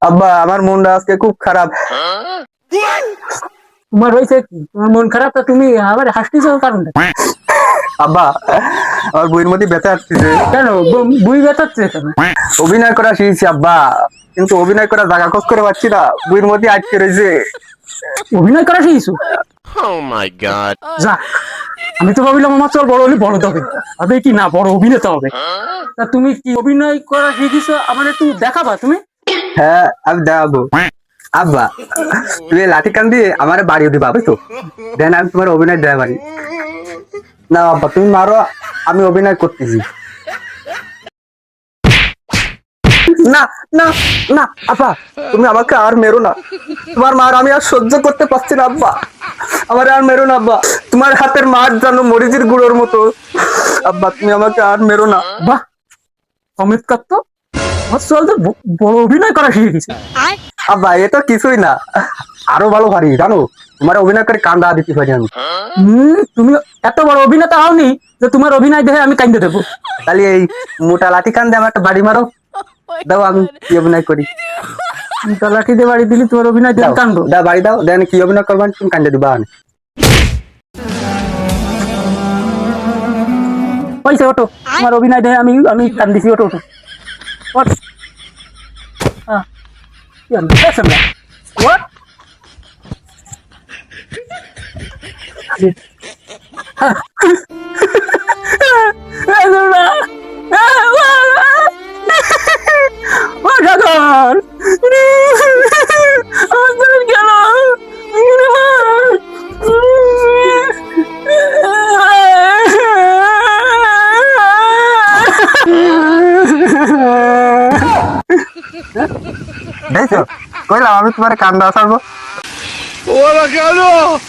আব্বা আমার মনটা আজকে খুব খারাপ। তোমার হয়েছে কি? তোমার মন খারাপ, তো তুমি আবার হাসতেছো কারণটা? আব্বা আমার বইয়ের মধ্যে ব্যথা আসতেছে। কেন বুই ব্যথাচ্ছে কেন? অভিনয় করা শিখেছি আব্বা, কিন্তু অভিনয় করা জায়গা খোঁজ করে পাচ্ছি না, বইয়ের মধ্যে আটকে রয়েছে। অভিনয় করা শিখছো? Oh my god. যাক, আমি তো ভাবিলাম আমার চল বড় হলে বড় হবে, হবে কি না বড় অভিনেতা হবে। তা তুমি কি অভিনয় করা শিখিছো? আমার একটু দেখাবা তুমি? হ্যাঁ আমি দেখাবো। আব্বা তুমি এই লাঠি কান দিয়ে আমার বাড়িও দিবা, বুঝছো? দেন আমি তোমার অভিনয় দেওয়া পারি না। আব্বা তুমি মারো, আমি অভিনয় করতেছি। না না না আব্বা, তুমি আমাকে আর মেরো না, তোমার মার আমি আর সহ্য করতে পারছি না আব্বা, আমার আর মেরো না আব্বা, তোমার হাতের মার জানো মরিচের গুঁড়োর মতো। আব্বা তুমি আমাকে আর মেরো না। বাহ, চমৎকার তো। আমার চল তো বড় অভিনয় করা শিখে গেছে। আব্বা এ তো কিছুই না, আরো ভালো পারি জানো, তোমার অভিনয় করে কান্দা দিতে পারি আমি। তুমি এত বড় অভিনেতা হওনি যে তোমার অভিনয় দেখে আমি কান্দে দেবো। তাহলে এই মোটা লাঠি কান দিয়ে আমার একটা বাড়ি মারো, দাও আমি কি অভিনয় করি। লাঠি দিয়ে বাড়ি দিলি তোমার অভিনয় দেখে দাও কান্দো? দাও বাড়ি দাও, দেন কি অভিনয় করবেন তুমি কান্দে দিবা। পয়সা ওঠো, তোমার অভিনয় দেখে আমি আমি কান্দিছি। ওঠো ওঠো ওঠ। কি আনন্দ, বেশ আমরা। What? দেখছো কইলাম আমি তোমার কান্দা ছাড়বো। Hola, cabrón.